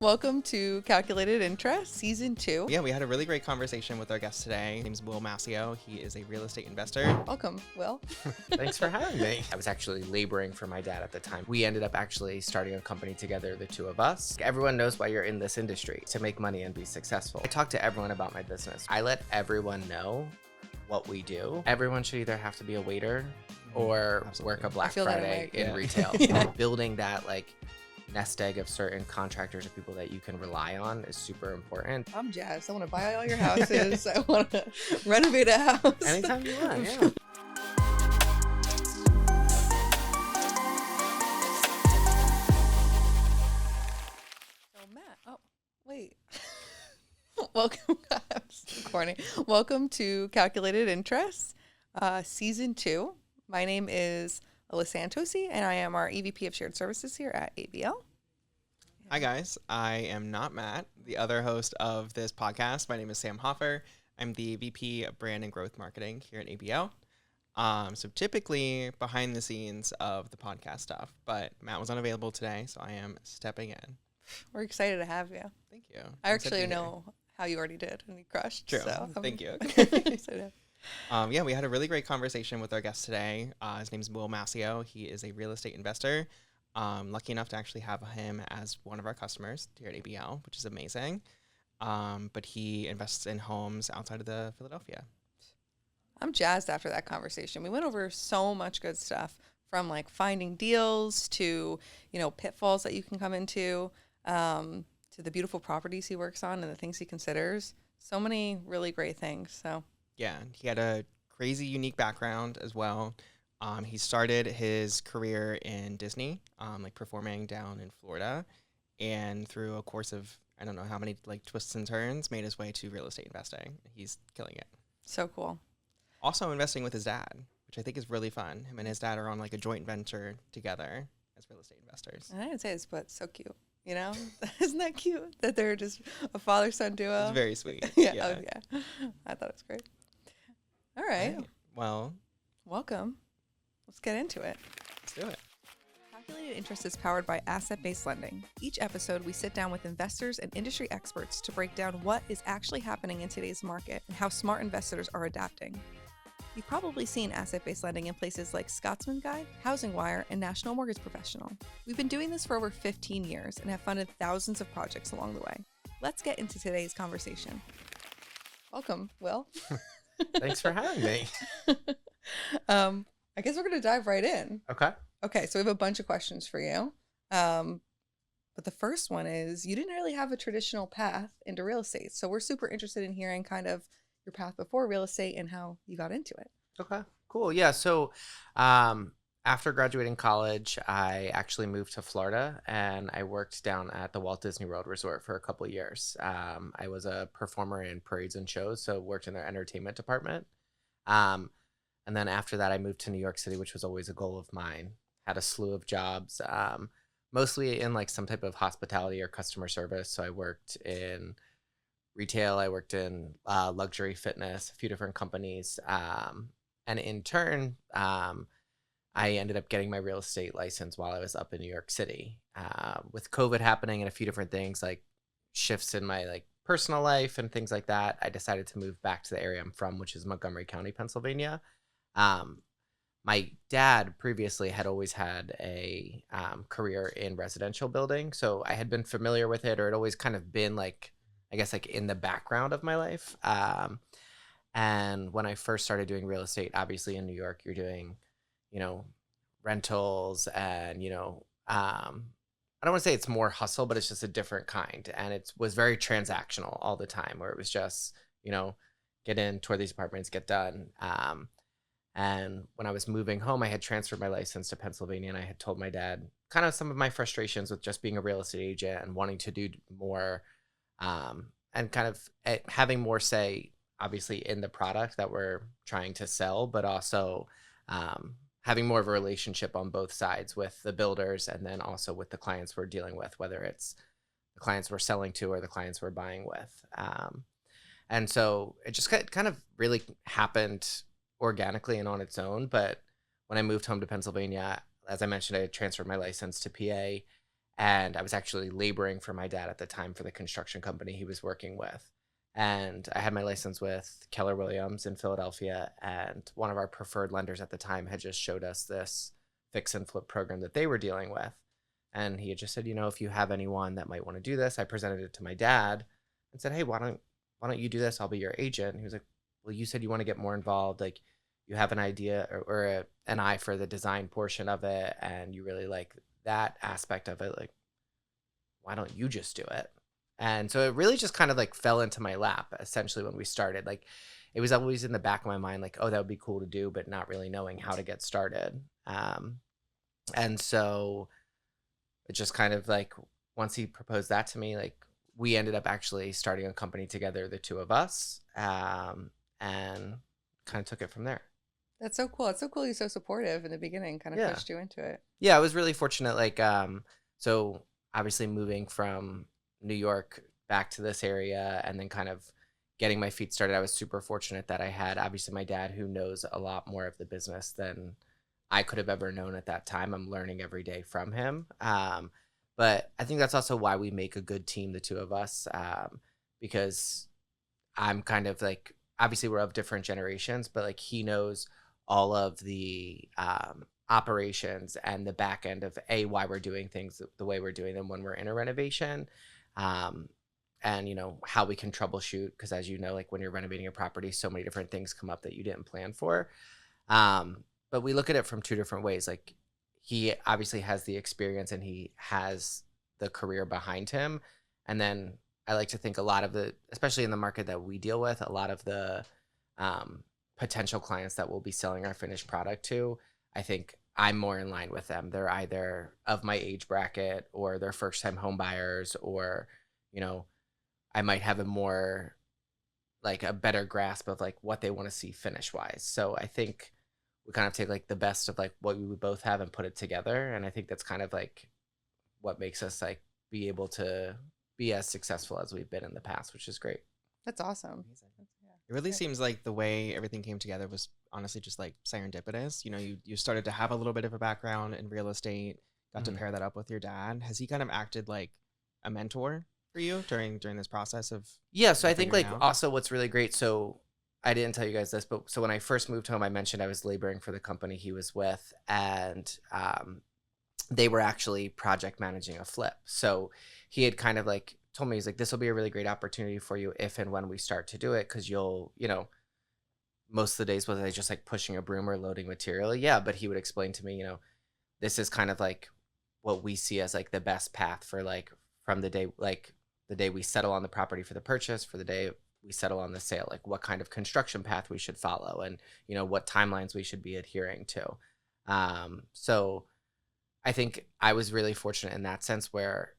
Welcome to Calculated Interest, Season 2. Yeah, we had a really great conversation with our guest today. His name's Will Mascio. He is a real estate investor. Welcome, Will. Thanks for having me. I was actually laboring for my dad at the time. We ended up actually starting a company together, the two of us. Everyone knows why you're in this industry, to make money and be successful. I talk to everyone about my business. I let everyone know what we do. Everyone should either have to be a waiter or work a Black Friday in retail. Yeah. Building that nest egg of certain contractors or people that you can rely on is super important. I'm jazzed. I want to buy all your houses. I want to renovate a house. Anytime you want, yeah. So, Matt, wait. Welcome, guys. Corny. Welcome to Calculated Interest, Season 2. My name is Alyssa Antoci, and I am our EVP of Shared Services here at ABL. Hi, guys. I am not Matt, the other host of this podcast. My name is Sam Hoffer. I'm the VP of Brand and Growth Marketing here at ABL. So typically behind the scenes of the podcast stuff, but Matt was unavailable today, so I am stepping in. We're excited to have you. Thank you. I actually know how you already did, and you crushed. True. So Thank you. Excited. Yeah, we had a really great conversation with our guest today. His name's Will Mascio. He is a real estate investor. Lucky enough to actually have him as one of our customers here at ABL, which is amazing. But he invests in homes outside of the Philadelphia. I'm jazzed after that conversation. We went over so much good stuff, from like finding deals to, pitfalls that you can come into, to the beautiful properties he works on and the things he considers. So many really great things. So yeah, he had a crazy unique background as well. He started his career in Disney, performing down in Florida, and through a course of, I don't know how many twists and turns, made his way to real estate investing. He's killing it. So cool. Also investing with his dad, which I think is really fun. Him and his dad are on a joint venture together as real estate investors. And I didn't say this, but so cute. Isn't that cute that they're just a father-son duo? It's very sweet. Yeah. Oh, yeah. I thought it was great. All right. Well, welcome. Let's get into it. Let's do it. Calculated Interest is powered by asset-based lending. Each episode, we sit down with investors and industry experts to break down what is actually happening in today's market and how smart investors are adapting. You've probably seen asset-based lending in places like Scotsman Guide, Housing Wire, and National Mortgage Professional. We've been doing this for over 15 years and have funded thousands of projects along the way. Let's get into today's conversation. Welcome, Will. Thanks for having me. I guess we're going to dive right in. Okay, so we have a bunch of questions for you. But the first one is, you didn't really have a traditional path into real estate. So we're super interested in hearing kind of your path before real estate and how you got into it. Okay, cool. Yeah, so after graduating college, I actually moved to Florida and I worked down at the Walt Disney World Resort for a couple of years. I was a performer in parades and shows, so worked in their entertainment department. And then after that, I moved to New York City, which was always a goal of mine. Had a slew of jobs, mostly in some type of hospitality or customer service. So I worked in retail, I worked in luxury fitness, a few different companies. And in turn, I ended up getting my real estate license while I was up in New York City. With COVID happening and a few different things, like shifts in my personal life and things like that, I decided to move back to the area I'm from, which is Montgomery County, Pennsylvania. My dad previously had always had a career in residential building, so I had been familiar with it, or it always kind of been in the background of my life. And when I first started doing real estate, obviously in New York, you're doing, rentals and, I don't want to say it's more hustle, but it's just a different kind. And it was very transactional all the time, where it was just, get in, tour these apartments, get done. And when I was moving home, I had transferred my license to Pennsylvania, and I had told my dad kind of some of my frustrations with just being a real estate agent and wanting to do more, and kind of having more say, obviously, in the product that we're trying to sell, but also having more of a relationship on both sides with the builders and then also with the clients we're dealing with, whether it's the clients we're selling to or the clients we're buying with. And so it just kind of really happened organically and on its own. But when I moved home to Pennsylvania, as I mentioned, I had transferred my license to PA, And I was actually laboring for my dad at the time for the construction company he was working with. And I had my license with Keller Williams in Philadelphia. And one of our preferred lenders at the time had just showed us this fix and flip program that they were dealing with. And he had just said, if you have anyone that might want to do this, I presented it to my dad and said, hey, why don't you do this? I'll be your agent. And he was like, well, you said you want to get more involved. Like, you have an idea or an eye for the design portion of it, and you really like that aspect of it. Like, why don't you just do it? And so it really just kind of like fell into my lap essentially when we started. Like, it was always in the back of my mind, like, oh, that would be cool to do, but not really knowing how to get started. And so it just kind of like, once he proposed that to me, like, we ended up actually starting a company together, the two of us, and kind of took it from there. That's so cool. It's so cool. You're so supportive in the beginning, kind of pushed you into it. Yeah, I was really fortunate. Like, so obviously moving from New York back to this area and then kind of getting my feet started, I was super fortunate that I had obviously my dad, who knows a lot more of the business than I could have ever known at that time. I'm learning every day from him. But I think that's also why we make a good team, the two of us, because I'm kind of like, obviously we're of different generations, but like he knows all of the operations and the back end of why we're doing things the way we're doing them when we're in a renovation, and how we can troubleshoot, because as you know, like when you're renovating a property, so many different things come up that you didn't plan for. But we look at it from two different ways. Like, he obviously has the experience and he has the career behind him, and then I like to think a lot of especially in the market that we deal with, a lot of the potential clients that we'll be selling our finished product to, I think I'm more in line with them. They're either of my age bracket, or they're first time home buyers, or, I might have a better grasp of like what they want to see finish wise. So I think we kind of take like the best of like what we both have and put it together. And I think that's kind of like what makes us like be able to be as successful as we've been in the past, which is great. That's awesome. It really seems like the way everything came together was honestly just like serendipitous. You started to have a little bit of a background in real estate, got to pair that up with your dad. Has he kind of acted like a mentor for you during this process of? Yeah, so I think like out? Also what's really great, so I didn't tell you guys this, but so when I first moved home, I mentioned I was laboring for the company he was with, and they were actually project managing a flip. So he had kind of like told me, he's like, this will be a really great opportunity for you if and when we start to do it, because you'll, most of the days was I just like pushing a broom or loading material. Yeah, but he would explain to me, this is kind of like what we see as like the best path for like from the day we settle on the property for the purchase, for the day we settle on the sale, like what kind of construction path we should follow, and what timelines we should be adhering to. So I think I was really fortunate in that sense, where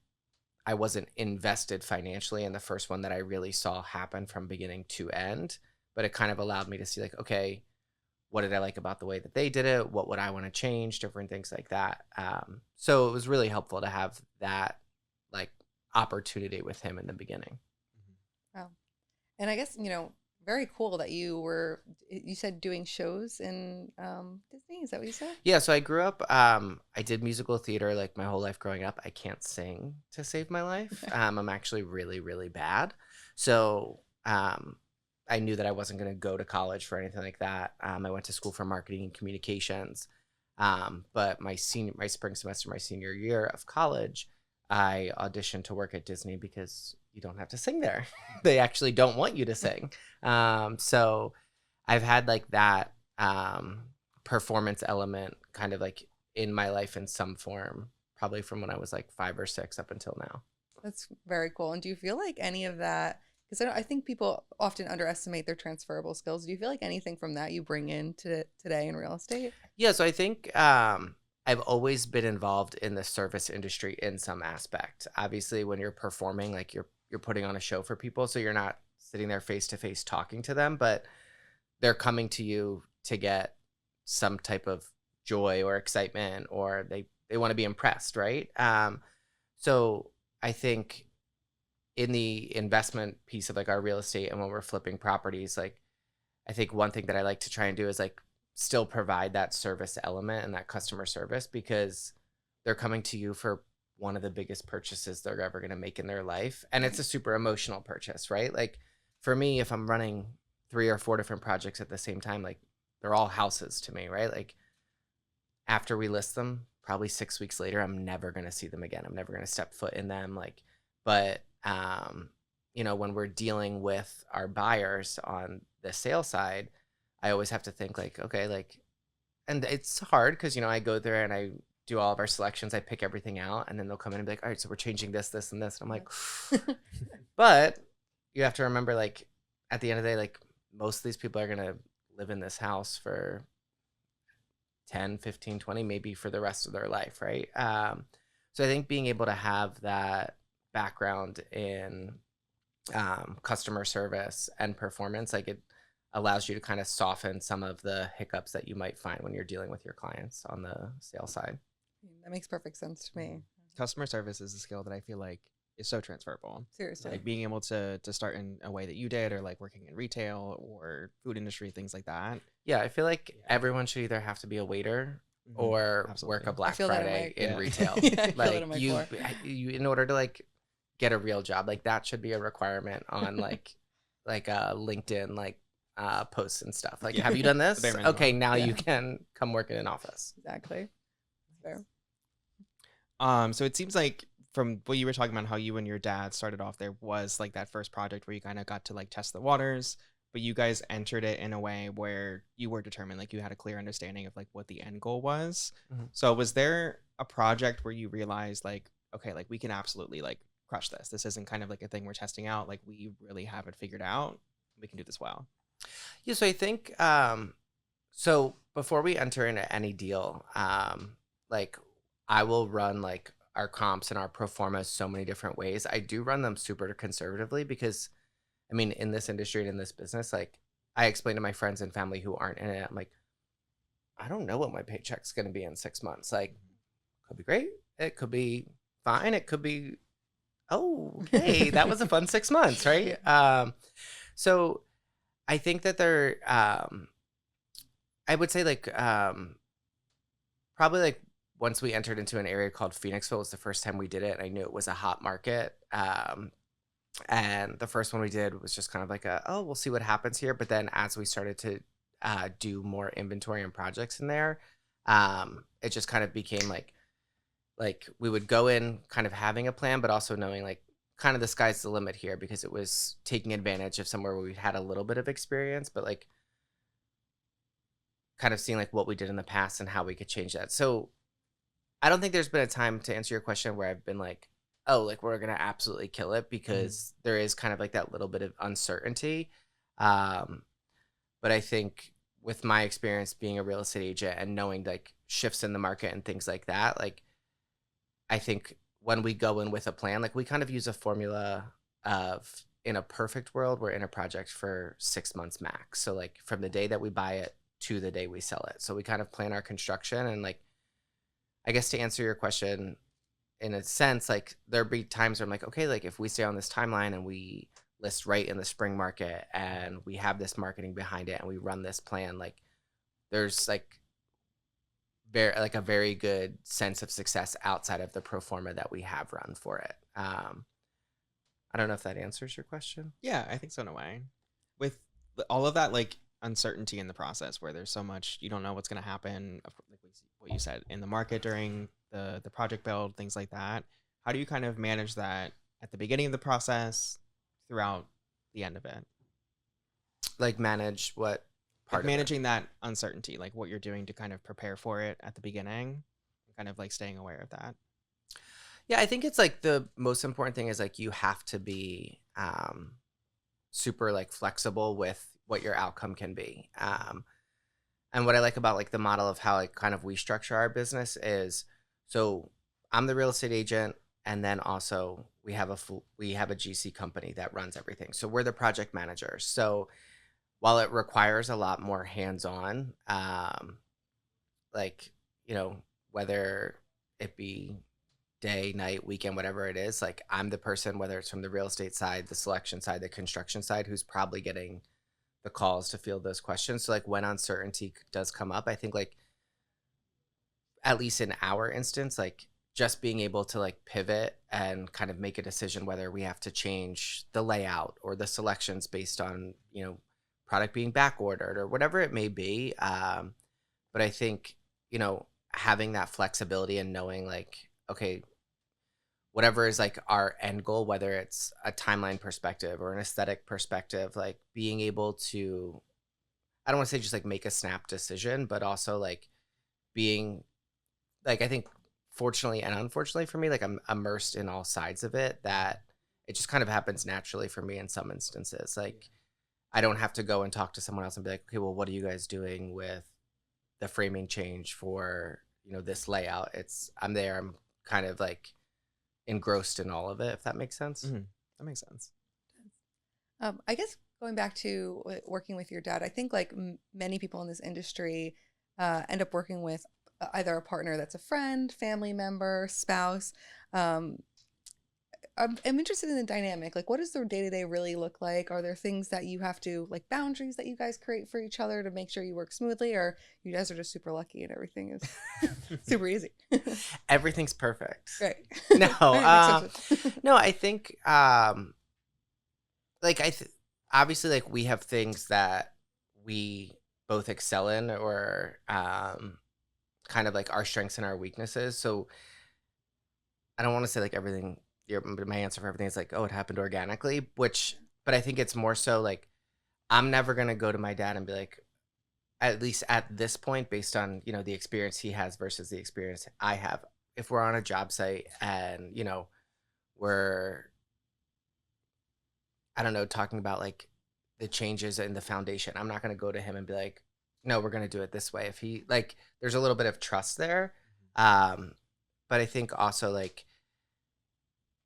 I wasn't invested financially in the first one that I really saw happen from beginning to end, but it kind of allowed me to see like, okay, what did I like about the way that they did it? What would I want to change? Different things like that. So it was really helpful to have that like opportunity with him in the beginning. Wow. And I guess, very cool that you said doing shows in Disney. Is that what you said? Yeah. So I grew up, I did musical theater like my whole life growing up. I can't sing to save my life. I'm actually really, really bad. So I knew that I wasn't going to go to college for anything like that. I went to school for marketing and communications. But my spring semester, my senior year of college, I auditioned to work at Disney because you don't have to sing there. They actually don't want you to sing. So I've had like that performance element kind of like in my life in some form, probably from when I was like 5 or 6 up until now. That's very cool. And do you feel like any of that, because I think people often underestimate their transferable skills. Do you feel like anything from that you bring in to today in real estate? Yeah, so I think I've always been involved in the service industry in some aspect. Obviously, when you're performing, like you're putting on a show for people, so you're not sitting there face to face talking to them, but they're coming to you to get some type of joy or excitement, or they want to be impressed, right? So I think in the investment piece of like our real estate and when we're flipping properties, like I think one thing that I like to try and do is like still provide that service element and that customer service, because they're coming to you for one of the biggest purchases they're ever going to make in their life. And it's a super emotional purchase, right? Like for me, if I'm running 3 or 4 different projects at the same time, like they're all houses to me, right? Like after we list them, probably 6 weeks later, I'm never going to see them again. I'm never going to step foot in them. Like, but, you know, when we're dealing with our buyers on the sale side, I always have to think like, okay, like, and it's hard because, you know, I go there and I do all of our selections. I pick everything out and then they'll come in and be like, all right, so we're changing this, this, and this. And I'm like, but you have to remember, like, at the end of the day, like, most of these people are going to live in this house for 10, 15, 20, maybe for the rest of their life, right? So I think being able to have that background in customer service and performance, like it allows you to kind of soften some of the hiccups that you might find when you're dealing with your clients on the sales side. That makes perfect sense to me. Customer service is a skill that I feel like is so transferable. Seriously. Like being able to start in a way that you did, or like working in retail or food industry, things like that. Yeah, I feel like everyone should either have to be a waiter or work a Absolutely. Black feel that Friday in in Yeah. retail. Yeah, I feel that Like in my you, in order to like get a real job, like that should be a requirement on like LinkedIn like posts and stuff. Like, Yeah. have you done this? bare minimum. Okay, now Yeah. you can come work in an office. Exactly. Fair. So it seems like from what you were talking about, how you and your dad started off, there was like that first project where you kind of got to like test the waters, but you guys entered it in a way where you were determined, like you had a clear understanding of like what the end goal was. Mhm. So was there a project where you realized like, okay, like we can absolutely like crush this. This isn't kind of like a thing we're testing out. Like we really have it figured out. We can do this well. Yeah, so I think so before we enter into any deal, like I will run like our comps and our pro formas so many different ways. I do run them super conservatively because I mean, in this industry and in this business, like I explain to my friends and family who aren't in it, I'm like, I don't know what my paycheck's going to be in 6 months. Like, could be great. It could be fine. It could be, oh, hey, that was a fun 6 months, right? So I think that they're, I would say like, probably like once we entered into an area called Phoenixville was the first time we did it. And I knew it was a hot market. And the first one we did was just kind of like oh, we'll see what happens here. But then as we started to do more inventory and projects in there, it just kind of became like we would go in kind of having a plan, but also knowing like kind of the sky's the limit here because it was taking advantage of somewhere where we had a little bit of experience, but like kind of seeing like what we did in the past and how we could change that. So I don't think there's been a time to answer your question where I've been like, oh, like we're going to absolutely kill it because there is kind of like that little bit of uncertainty. But I think with my experience being a real estate agent and knowing like shifts in the market and things like that, like I think when we go in with a plan, like we kind of use a formula of in a perfect world, we're in a project for 6 months max. So like from the day that we buy it to the day we sell it. So we kind of plan our construction and like, I guess to answer your question, in a sense, like there'll be times where I'm like, okay, like if we stay on this timeline and we list right in the spring market and we have this marketing behind it and we run this plan, like there's like a very good sense of success outside of the pro forma that we have run for it. I don't know if that answers your question. Yeah, I think so in a way. With all of that like uncertainty in the process where there's so much, you don't know what's going to happen, like what you said, in the market during the project build, things like that. How do you kind of manage that at the beginning of the process throughout the end of it? Like manage what part Like managing that uncertainty, like what you're doing to kind of prepare for it at the beginning, and kind of like staying aware of that. Yeah, I think it's like the most important thing is like you have to be super like flexible with what your outcome can be. And what I like about like the model of how like kind of we structure our business is, so I'm the real estate agent, and then also we have a GC company that runs everything. So we're the project managers. So while it requires a lot more hands-on, like, you know, whether it be day, night, weekend, whatever it is, like I'm the person, whether it's from the real estate side, the selection side, the construction side, who's probably getting the calls to field those questions. So like when uncertainty does come up, I think like at least in our instance, like just being able to like pivot and kind of make a decision whether we have to change the layout or the selections based on, product being back ordered or whatever it may be. But I think, having that flexibility and knowing like, okay, whatever is like our end goal, whether it's a timeline perspective or an aesthetic perspective, like being able to, I don't want to say just like make a snap decision, but also like being like, I think fortunately and unfortunately for me, like I'm immersed in all sides of it, that it just kind of happens naturally for me in some instances. Like I don't have to go and talk to someone else and be like, okay, well, what are you guys doing with the framing change for, this layout? I'm there. I'm kind of like engrossed in all of it, if that makes sense. Mm-hmm. That makes sense. I guess going back to working with your dad, I think like many people in this industry end up working with either a partner that's a friend, family member, spouse. I'm interested in the dynamic. Like, what does their day-to-day really look like? Are there things that you have to, like boundaries that you guys create for each other to make sure you work smoothly, or you guys are just super lucky and everything is super easy? Everything's perfect. Right. No, no, I think, like, obviously, like, we have things that we both excel in, or kind of like our strengths and our weaknesses. So I don't want to say like everything, my answer for everything is like, oh, it happened organically, but I think it's more so like, I'm never going to go to my dad and be like, at least at this point, based on, the experience he has versus the experience I have. If we're on a job site and, we're, I don't know, talking about like the changes in the foundation, I'm not going to go to him and be like, no, we're going to do it this way. If he like, there's a little bit of trust there. But I think also like,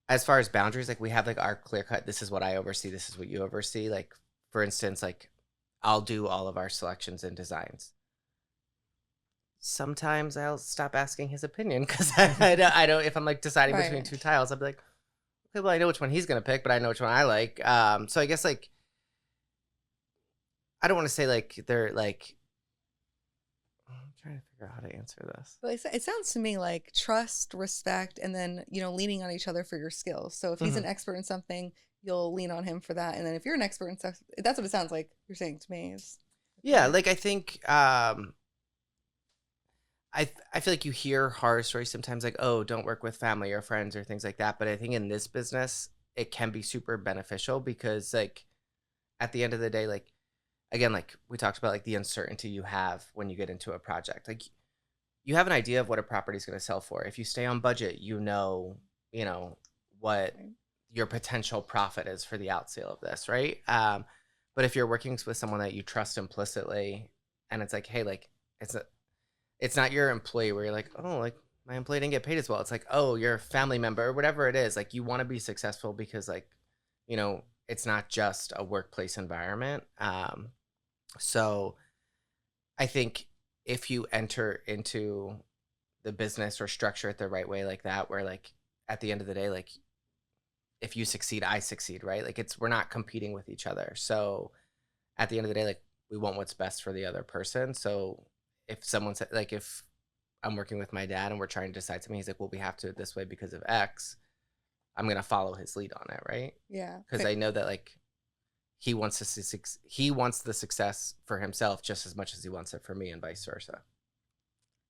as far as boundaries, like we have like our clear cut, this is what I oversee, this is what you oversee. Like, for instance, like I'll do all of our selections and designs. Sometimes I'll stop asking his opinion because I don't, if I'm like deciding between two tiles, I'll be like, okay, well, I know which one he's going to pick, but I know which one I like. So I guess like, I don't want to say like they're like, I'm trying to figure out how to answer this. Well, it sounds to me like trust, respect, and then, leaning on each other for your skills. So if he's an expert in something, you'll lean on him for that. And then if you're an expert in stuff, that's what it sounds like you're saying to me. Yeah, like I think I feel like you hear horror stories sometimes like, oh, don't work with family or friends or things like that. But I think in this business, it can be super beneficial because like at the end of the day, like, again, like we talked about like the uncertainty you have when you get into a project. Like you have an idea of what a property is going to sell for. If you stay on budget, what your potential profit is for the outsale of this, right? But if you're working with someone that you trust implicitly and it's like, hey, like it's not your employee where you're like, oh, like my employee didn't get paid as well. It's like, oh, you're a family member or whatever it is. Like you want to be successful because like, it's not just a workplace environment. So I think if you enter into the business or structure it the right way like that, where like at the end of the day, like if you succeed, I succeed, right? Like we're not competing with each other. So at the end of the day, like we want what's best for the other person. So if someone said, like, if I'm working with my dad and we're trying to decide something, he's like, well, we have to do it this way because of X. I'm going to follow his lead on it. Right. Yeah. Because I know that like he wants the success for himself just as much as he wants it for me and vice versa.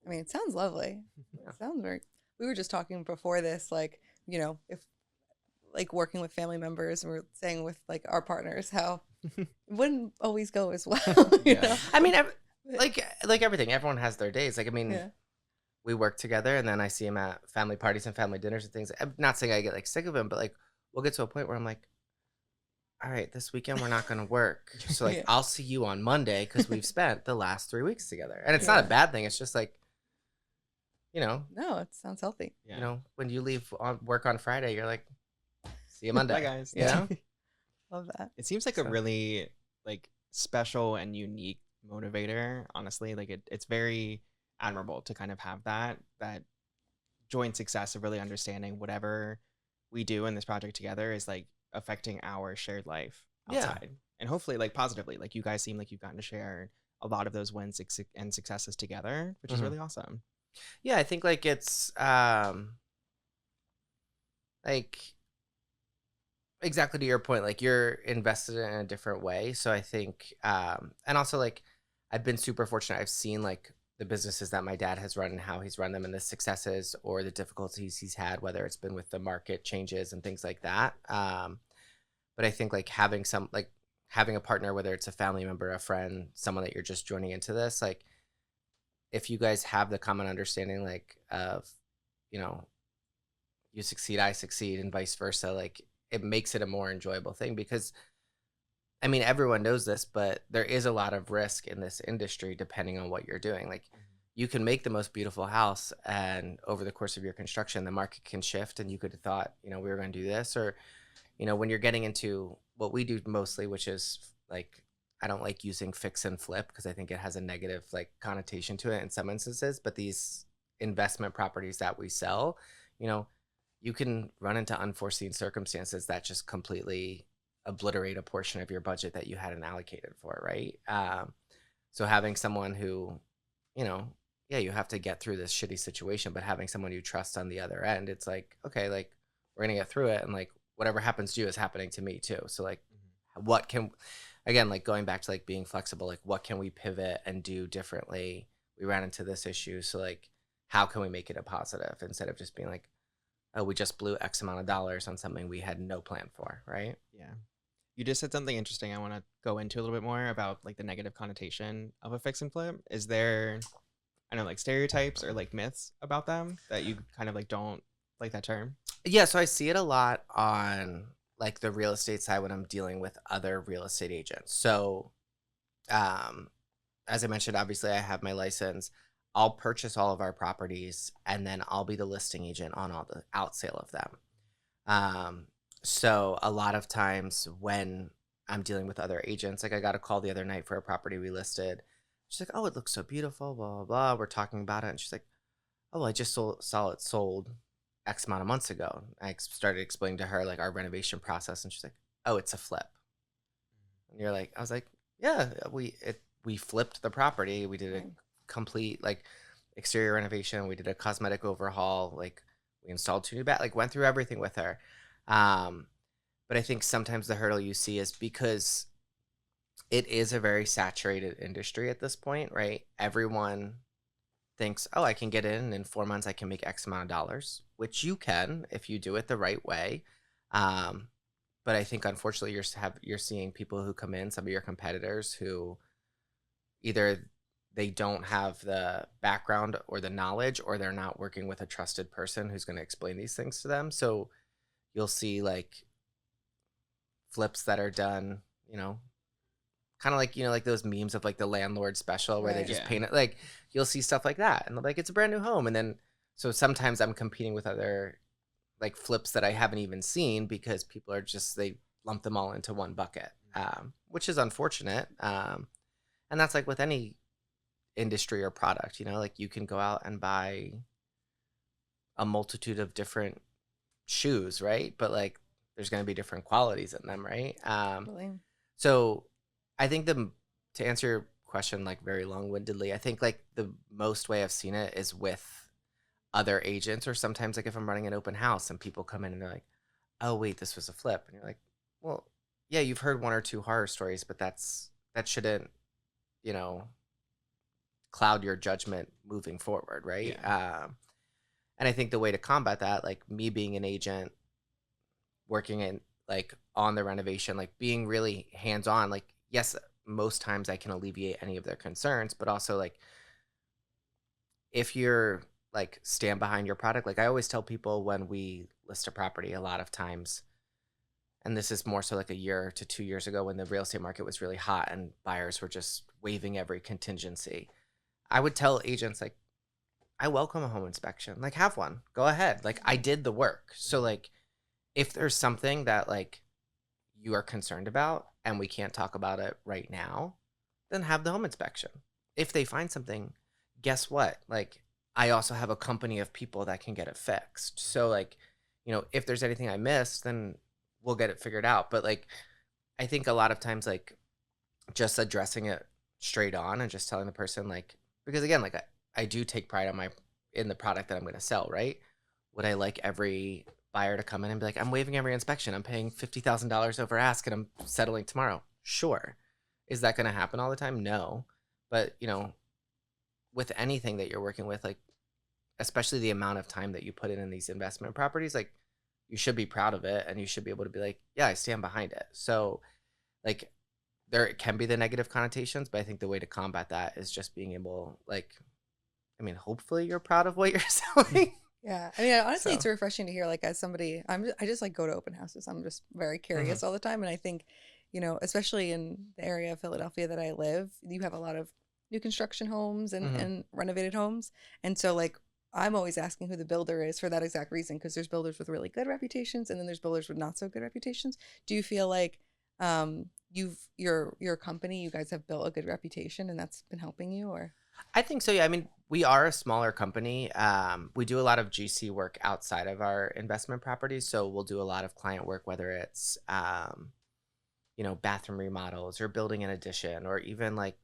I mean, it sounds lovely. Yeah. It sounds very, we were just talking before this, like, if like working with family members and we're saying with like our partners, how it wouldn't always go as well. you know? I mean, like everything, everyone has their days. Like, I mean, we work together and then I see him at family parties and family dinners and things. I'm not saying I get like sick of him, but like we'll get to a point where I'm like, all right, this weekend we're not going to work. So like, I'll see you on Monday because we've spent the last 3 weeks together. And it's not a bad thing. It's just like, no, it sounds healthy. Yeah. When you leave work on Friday, you're like, see you Monday. Bye, guys. Yeah. Love that. It seems like a really like special and unique motivator, honestly. Like it's very admirable to kind of have that joint success of really understanding whatever we do in this project together is like affecting our shared life outside and hopefully like positively. Like you guys seem like you've gotten to share a lot of those wins and successes together, which is really awesome. Yeah, I think like it's like exactly to your point, like you're invested in a different way. So I think, and also like I've been super fortunate. I've seen like the businesses that my dad has run and how he's run them and the successes or the difficulties he's had, whether it's been with the market changes and things like that. But I think like having a partner, whether it's a family member, a friend, someone that you're just joining into this, like if you guys have the common understanding, like of, you know, you succeed, I succeed, and vice versa, like it makes it a more enjoyable thing because I mean, everyone knows this, but there is a lot of risk in this industry depending on what you're doing. Like you can make the most beautiful house and over the course of your construction, the market can shift and you could have thought, you know, we were going to do this or, you know, when you're getting into what we do mostly, which is like, I don't like using fix and flip because I think it has a negative like connotation to it in some instances, but these investment properties that we sell, you know, you can run into unforeseen circumstances that just completely obliterate a portion of your budget that you hadn't allocated for, right? So having someone who, you know, yeah, you have to get through this shitty situation, but having someone you trust on the other end, it's like, okay, like we're gonna get through it, and like whatever happens to you is happening to me too. So like, what can, again, like going back to like being flexible, like what can we pivot and do differently? We ran into this issue, so like, how can we make it a positive instead of just being like, oh, we just blew X amount of dollars on something we had no plan for, right? Yeah. You just said something interesting I want to go into a little bit more about like the negative connotation of a fix and flip. Is there, I don't know, like stereotypes or like myths about them that you kind of like don't like that term? Yeah, so I see it a lot on like the real estate side when I'm dealing with other real estate agents. So, um, as I mentioned, obviously I have my license. I'll purchase all of our properties and then I'll be the listing agent on all the out sale of them. Um, so a lot of times when I'm dealing with other agents, like I got a call the other night for a property we listed. She's like, "Oh, it looks so beautiful, blah, blah, blah." We're talking about it. And she's like, "Oh, I just saw it sold X amount of months ago." Started explaining to her like our renovation process. And she's like, "Oh, it's a flip." And you're like, I was like, "Yeah, we flipped the property. We did a complete like exterior renovation. We did a cosmetic overhaul. Like we installed 2 new like went through everything with her." Um, but I think sometimes the hurdle you see is because it is a very saturated industry at this point, right? Everyone thinks, oh, I can get in 4 months, I can make X amount of dollars, which you can if you do it the right way. Um, but I think unfortunately you're seeing people who come in, some of your competitors who either they don't have the background or the knowledge, or they're not working with a trusted person who's going to explain these things to them. So you'll see like flips that are done, you know, kind of like, you know, like those memes of like the landlord special where they Right. just Yeah. paint it. Like you'll see stuff like that and like it's a brand new home. And then so sometimes I'm competing with other like flips that I haven't even seen because people are just they lump them all into one bucket, which is unfortunate. And that's like with any industry or product, you know, like you can go out and buy a multitude of different shoes, right? But like there's going to be different qualities in them, right? Really? So I think to answer your question like very long-windedly, I think like the most way I've seen it is with other agents, or sometimes like if I'm running an open house and people come in and they're like, "Oh wait, this was a flip," and you're like, "Well, yeah, you've heard 1 or 2 horror stories, but that shouldn't, you know, cloud your judgment moving forward, right?" Yeah. And I think the way to combat that, like me being an agent working in like on the renovation, like being really hands on, like yes, most times I can alleviate any of their concerns, but also like if you're like stand behind your product, like I always tell people when we list a property, a lot of times, and this is more so like a year to 2 years ago when the real estate market was really hot and buyers were just waiving every contingency. I would tell agents like, I welcome a home inspection. Like have one. Go ahead. Like I did the work. So like if there's something that like you are concerned about and we can't talk about it right now, then have the home inspection. If they find something, guess what? Like I also have a company of people that can get it fixed. So like, you know, if there's anything I missed, then we'll get it figured out. But like I think a lot of times like just addressing it straight on and just telling the person like, because again, like I do take pride on in the product that I'm going to sell, right? Would I like every buyer to come in and be like, I'm waiving every inspection. I'm paying $50,000 over ask and I'm settling tomorrow. Sure. Is that going to happen all the time? No. But, with anything that you're working with, like, especially the amount of time that you put in these investment properties, like, you should be proud of it and you should be able to be like, yeah, I stand behind it. So, like, there can be the negative connotations, but I think the way to combat that is just being able, like, I mean, hopefully you're proud of what you're selling. Yeah. I mean, honestly, So. it's refreshing to hear, like, as somebody, I just like go to open houses. I'm just very curious all the time. And I think, especially in the area of Philadelphia that I live, you have a lot of new construction homes and renovated homes. And so, like, I'm always asking who the builder is for that exact reason, because there's builders with really good reputations and then there's builders with not so good reputations. Do you feel like your company, you guys have built a good reputation and that's been helping you, or? I think so. Yeah. I mean, we are a smaller company. We do a lot of GC work outside of our investment properties. So we'll do a lot of client work, whether it's, bathroom remodels or building an addition or even like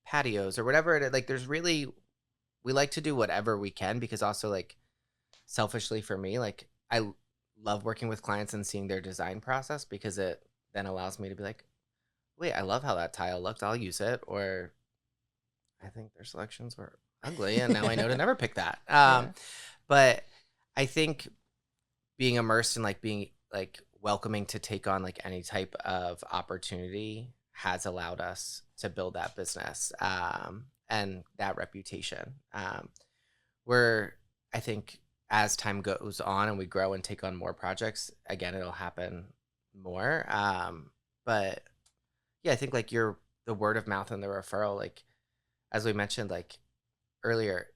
patios or whatever it is. Like, we like to do whatever we can, because also, like, selfishly for me, like, I love working with clients and seeing their design process, because it then allows me to be like, wait, I love how that tile looked. I'll use it. Or I think their selections were ugly and now I know to never pick that. Yeah. But I think being immersed in, like, being, like, welcoming to take on, like, any type of opportunity has allowed us to build that business and that reputation. Where I think as time goes on and we grow and take on more projects, again, it'll happen more. But yeah, I think, like, the word of mouth and the referral, like, as we mentioned, like, earlier,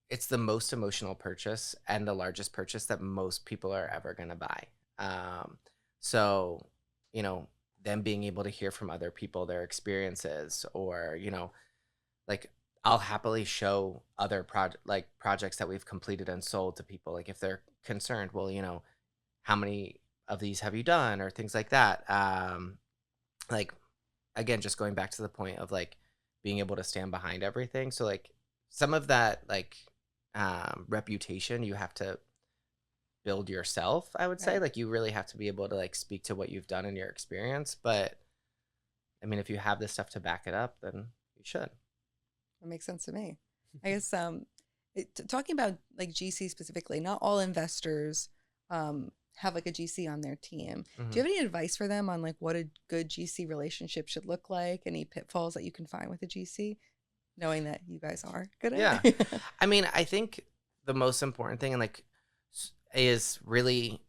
it's the most emotional purchase and the largest purchase that most people are ever going to buy. So, them being able to hear from other people their experiences, or, like, I'll happily show other projects that we've completed and sold to people. Like, if they're concerned, well, how many of these have you done, or things like that. Like, again, just going back to the point of, like, being able to stand behind everything. So, like, some of that, like, reputation you have to build yourself, I would say. Right. Like, you really have to be able to, like, speak to what you've done in your experience. But I mean, if you have this stuff to back it up, then you should. That makes sense to me. I guess talking about, like, GC specifically, not all investors have, like, a GC on their team. Do you have any advice for them on, like, what a good GC relationship should look like? Any pitfalls that you can find with a GC, knowing that you guys are good at it? Yeah. I mean, I think the most important thing, and, like, is really,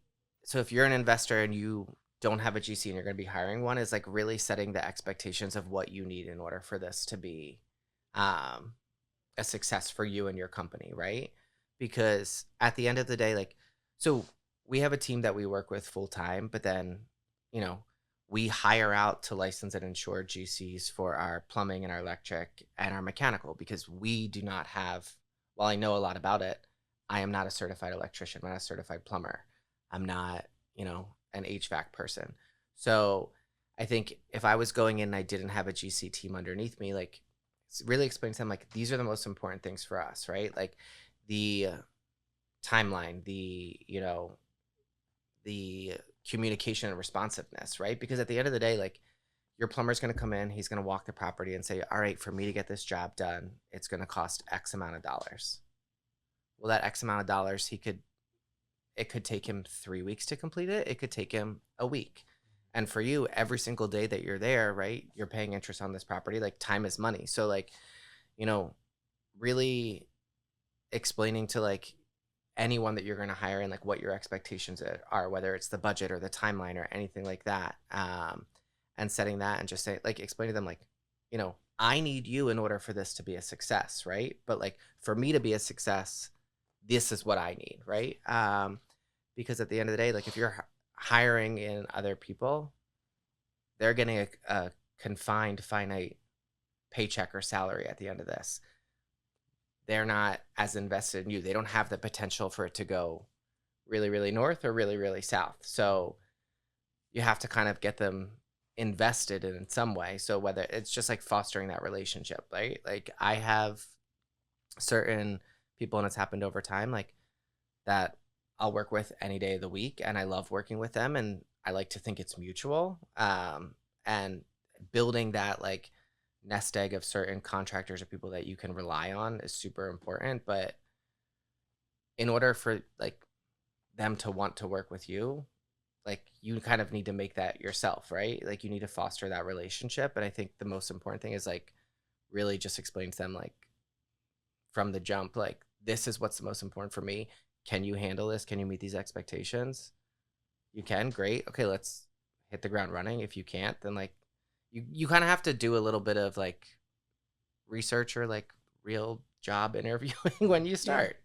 so if you're an investor and you don't have a GC and you're going to be hiring one, is, like, really setting the expectations of what you need in order for this to be a success for you and your company, right? Because at the end of the day, like, so we have a team that we work with full time, but then, we hire out to license and insure GCs for our plumbing and our electric and our mechanical, because we do not have, while I know a lot about it, I am not a certified electrician. I'm not a certified plumber. I'm not, an HVAC person. So I think if I was going in and I didn't have a GC team underneath me, like, really explain to them, like, these are the most important things for us, right? Like, the timeline, the communication and responsiveness, right? Because at the end of the day, like, your plumber's going to come in, he's going to walk the property and say, all right, for me to get this job done, it's going to cost X amount of dollars. Well, that X amount of dollars, it could take him 3 weeks to complete it. It could take him a week. And for you, every single day that you're there, right, you're paying interest on this property. Like, time is money. So, like, really explaining to, like, anyone that you're going to hire and, like, what your expectations are, whether it's the budget or the timeline or anything like that, and setting that and just say, like, explain to them, like, I need you in order for this to be a success, right? But, like, for me to be a success, this is what I need, right? Because at the end of the day, like, if you're hiring in other people, they're getting a confined, finite paycheck or salary at the end of this. They're not as invested in you. They don't have the potential for it to go really, really north or really, really south. So you have to kind of get them invested in some way. So whether it's just, like, fostering that relationship, right? Like, I have certain people, and it's happened over time, like, that I'll work with any day of the week, and I love working with them, and I like to think it's mutual. And building that like nest egg of certain contractors or people that you can rely on is super important. But in order for like them to want to work with you, like you kind of need to make that yourself, right? Like you need to foster that relationship. And I think the most important thing is like really just explain to them like from the jump, like this is what's the most important for me. Can you handle this? Can you meet these expectations? You can, great. Okay, let's hit the ground running. If you can't, then like you kind of have to do a little bit of like research or like real job interviewing when you start.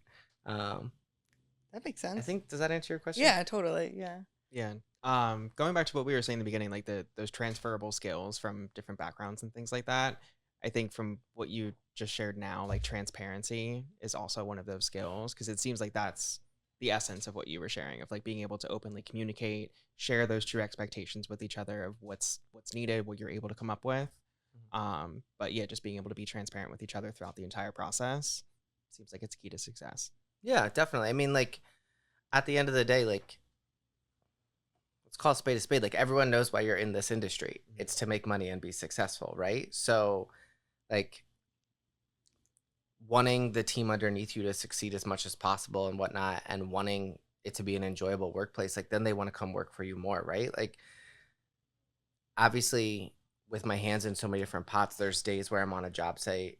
That makes I sense. think, does that answer your question? Yeah, totally. Yeah. Yeah. Going back to what we were saying in the beginning, like those transferable skills from different backgrounds and things like that. I think from what you just shared now, like transparency is also one of those skills, because it seems like that's the essence of what you were sharing, of like being able to openly communicate, share those true expectations with each other of what's needed, what you're able to come up with. But yeah, just being able to be transparent with each other throughout the entire process seems like it's key to success. Yeah, definitely. I mean, like at the end of the day, like let's call a spade a spade. Like everyone knows why you're in this industry. It's to make money and be successful, right? So like wanting the team underneath you to succeed as much as possible and whatnot, and wanting it to be an enjoyable workplace, like then they want to come work for you more, right? Like obviously with my hands in so many different pots, there's days where I'm on a job site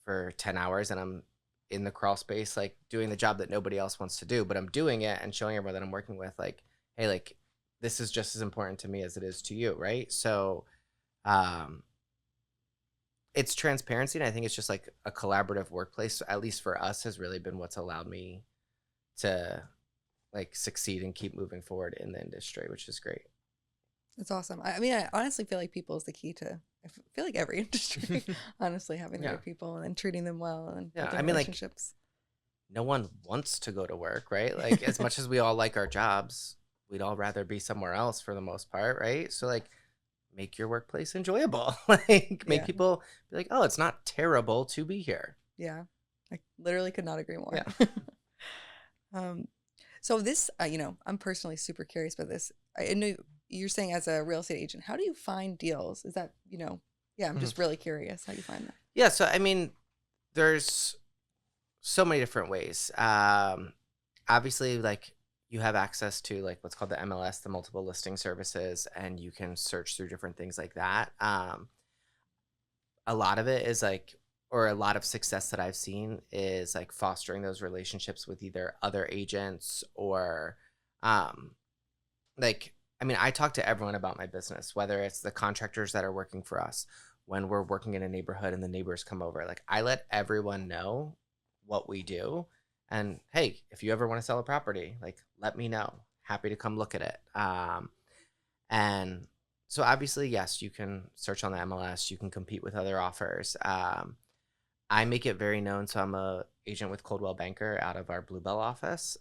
for 10 hours and I'm in the crawl space, like doing the job that nobody else wants to do, but I'm doing it and showing everyone that I'm working with, like, hey, like this is just as important to me as it is to you, right? So it's transparency, and I think it's just like a collaborative workplace, at least for us, has really been what's allowed me to like succeed and keep moving forward in the industry, which is great. That's awesome. I mean, I honestly feel like people is the key to, I feel like every industry, honestly, having the right people and treating them well and Yeah, building I mean, like, relationships. no one wants to go to work, right? Like, as much as we all like our jobs, we'd all rather be somewhere else for the most part, right? So, like, make your workplace enjoyable. Like, make people be like, oh, it's not terrible to be here. Yeah, I literally could not agree more. Yeah. So this, I'm personally super curious about this. I know you're saying as a real estate agent, how do you find deals? Is that, I'm just really curious how you find that. Yeah. So, I mean, there's so many different ways. Obviously, like you have access to like what's called the MLS, the multiple listing services, and you can search through different things like that. A lot of it is like, or a lot of success that I've seen is like fostering those relationships with either other agents or like, I mean, I talk to everyone about my business, whether it's the contractors that are working for us, when we're working in a neighborhood and the neighbors come over. Like I let everyone know what we do. And hey, if you ever want to sell a property, like let me know. Happy to come look at it. And so obviously, yes, you can search on the MLS. You can compete with other offers. I make it very known. So I'm a agent with Coldwell Banker out of our Bluebell office.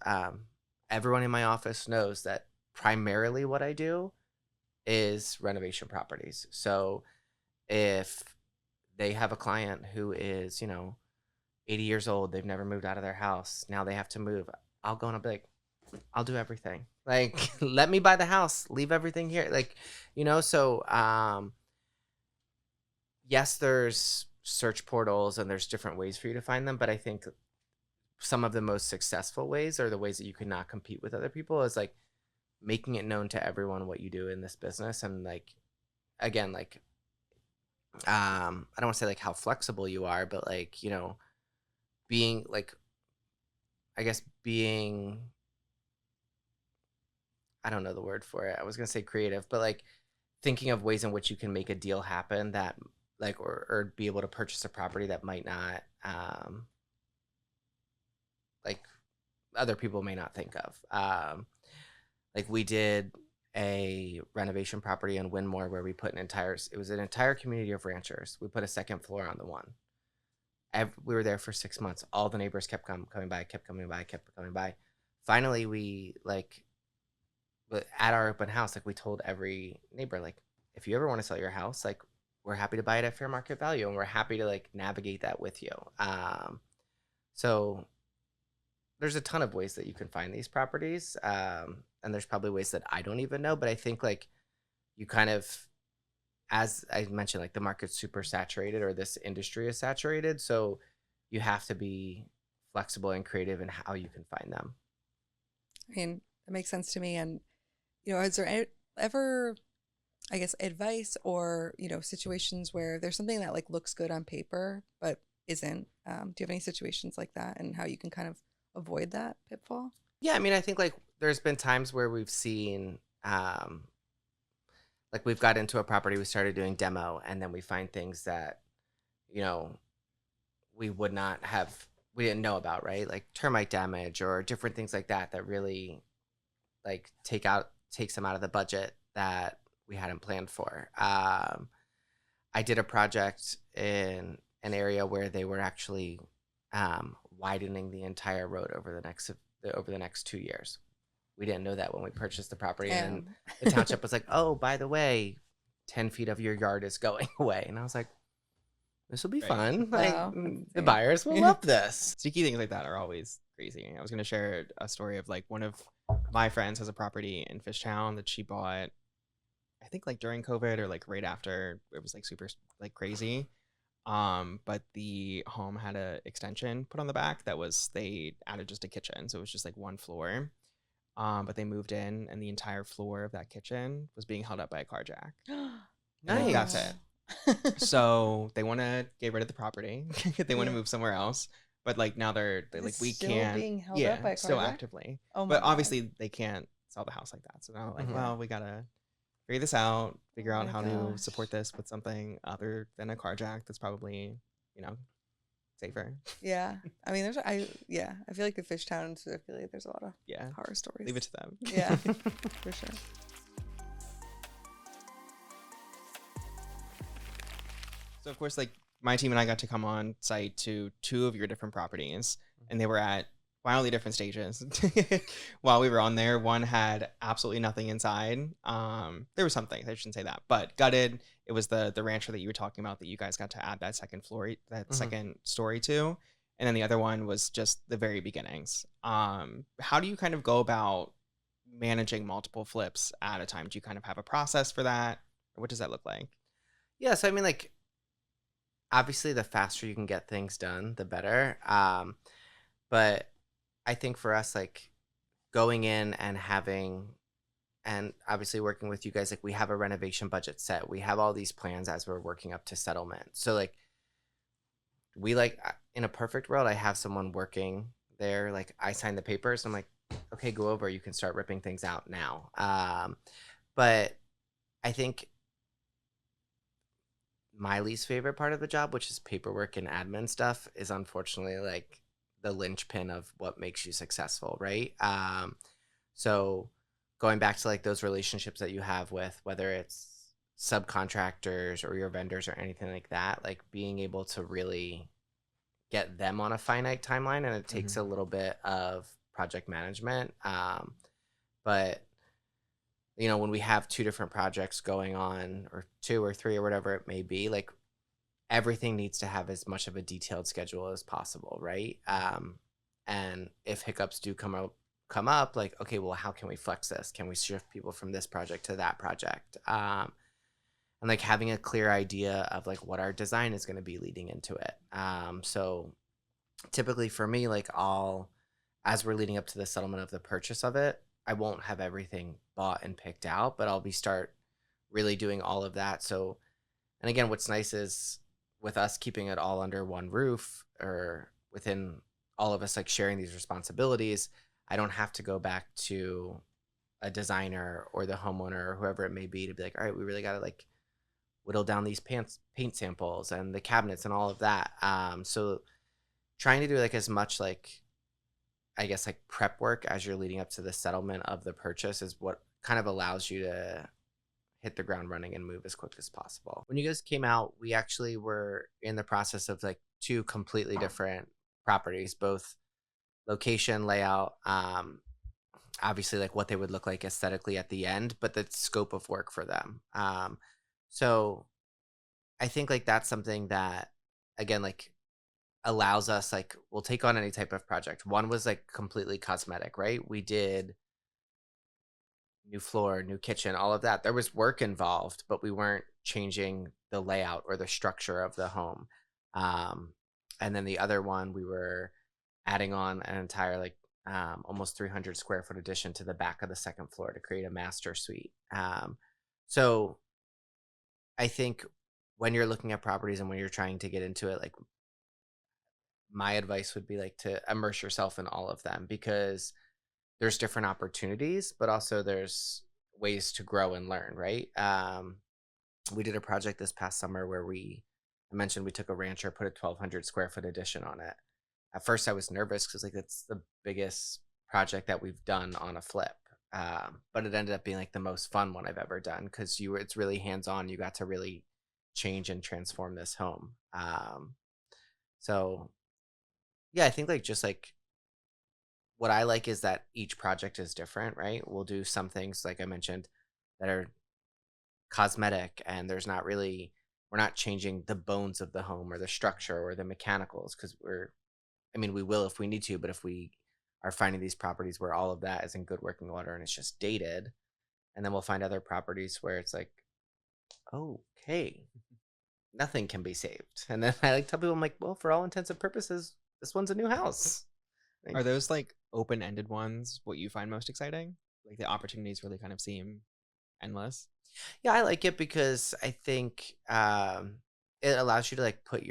Everyone in my office knows that primarily what I do is renovation properties. So if they have a client who is, 80 years old, they've never moved out of their house, now they have to move, I'll go and I'll be like, I'll do everything. Like, let me buy the house, leave everything here. Like, so yes, there's search portals and there's different ways for you to find them, but I think some of the most successful ways are the ways that you cannot compete with other people is like making it known to everyone what you do in this business. And like, again, like, I don't want to say like how flexible you are, but like, being like, I guess being, I don't know the word for it. I was going to say creative, but like thinking of ways in which you can make a deal happen that like, or be able to purchase a property that might not, like other people may not think of. Like we did a renovation property in Winmore where we put it was an entire community of ranchers. We put a second floor on the one. We were there for 6 months. All the neighbors kept coming by. Finally, we like at our open house, like we told every neighbor, like, if you ever want to sell your house, like we're happy to buy it at fair market value, and we're happy to like navigate that with you. So there's a ton of ways that you can find these properties. And there's probably ways that I don't even know, but I think like you kind of, as I mentioned, like the market's super saturated, or this industry is saturated. So you have to be flexible and creative in how you can find them. I mean, it makes sense to me. And, is there ever, I guess, advice or, situations where there's something that like looks good on paper, but isn't? Do you have any situations like that and how you can kind of avoid that pitfall? Yeah, I mean, I think like there's been times where we've seen, like we've got into a property, we started doing demo, and then we find things that, you know, we would not have, we didn't know about, right? Like termite damage or different things like that, that really like takes them out of the budget that we hadn't planned for. I did a project in an area where they were actually widening the entire road over the next 2 years. We didn't know that when we purchased the property, and the township was like, "Oh, by the way, 10 feet of your yard is going away." And I was like, "This will be fun. Wow, the buyers will love this." Sneaky things like that are always crazy. I was going to share a story of like one of my friends has a property in Fishtown that she bought, I think like during COVID or like right after it was like super like crazy. But the home had a extension put on the back that was, they added just a kitchen. So it was just like one floor. But they moved in and the entire floor of that kitchen was being held up by a car jack. And like, that's it. So they want to get rid of the property. They want to move somewhere else. But like now they're like, we still can't. being held up by a car still jack? actively. Oh my But God. obviously they can't sell the house like that. So now like, Mhm. well, we gotta figure this out, figure Oh out my how to gosh. support this with something other than a car jack that's probably, safer. Yeah. I mean, I feel like the fish towns, I feel like there's a lot of Yeah. horror stories. Leave it to them. Yeah, for sure. So of course, like my team and I got to come on site to 2 of your different properties, and they were at wildly different stages. While we were on there, one had absolutely nothing inside. There was something, I shouldn't say that, but gutted. It was the rancher that you were talking about that you guys got to add that second floor, that second story to, and then the other one was just the very beginnings. How do you kind of go about managing multiple flips at a time? Do you kind of have a process for that, or what does that look like? Yeah, so I mean, like, obviously, the faster you can get things done, the better. But I think for us, like, going in and obviously working with you guys, like, we have a renovation budget set. We have all these plans as we're working up to settlement. So, like, in a perfect world, I have someone working there. Like, I sign the papers. I'm like, okay, go over. You can start ripping things out now. But I think my least favorite part of the job, which is paperwork and admin stuff, is unfortunately like the linchpin of what makes you successful, right? So going back to like those relationships that you have with, whether it's subcontractors or your vendors or anything like that, like being able to really get them on a finite timeline, and it takes a little bit of project management. But when we have 2 different projects going on, or 2 or 3 or whatever it may be, like everything needs to have as much of a detailed schedule as possible, right? And if hiccups do come up, like, okay, well, how can we flex this? Can we shift people from this project to that project? And like having a clear idea of like what our design is going to be leading into it. So typically for me, like as we're leading up to the settlement of the purchase of it, I won't have everything bought and picked out, but I'll start really doing all of that. So, and again, what's nice is with us keeping it all under one roof, or within all of us like sharing these responsibilities, I don't have to go back to a designer or the homeowner or whoever it may be to be like, all right, we really got to like whittle down these paint samples and the cabinets and all of that. So trying to do like as much like, I guess, like prep work as you're leading up to the settlement of the purchase is what kind of allows you to hit the ground running and move as quick as possible. When you guys came out, we actually were in the process of like 2 completely different properties, both location, layout, obviously like what they would look like aesthetically at the end, but the scope of work for them. So I think like that's something that, again, like allows us, like, we'll take on any type of project. One was like completely cosmetic, right? We did new floor, new kitchen, all of that. There was work involved, but we weren't changing the layout or the structure of the home. Um, and then the other one, we were adding on an entire like almost 300 square foot addition to the back of the second floor to create a master suite. So I think when you're looking at properties and when you're trying to get into it, like my advice would be like to immerse yourself in all of them, because there's different opportunities, but also there's ways to grow and learn, right? We did a project this past summer where I mentioned we took a rancher, put a 1,200 square foot addition on it. At first I was nervous because like that's the biggest project that we've done on a flip. But it ended up being like the most fun one I've ever done, because it's really hands-on. You got to really change and transform this home. So yeah, I think like just like what I like is that each project is different, right? We'll do some things like I mentioned that are cosmetic, and we're not changing the bones of the home or the structure or the mechanicals, because we will if we need to, but if we are finding these properties where all of that is in good working order and it's just dated, and then we'll find other properties where it's like, okay, nothing can be saved. And then I like tell people, I'm like, well, for all intents and purposes, this one's a new house. Are those like open-ended ones what you find most exciting? Like the opportunities really kind of seem endless. Yeah, I like it because I think it allows you to like put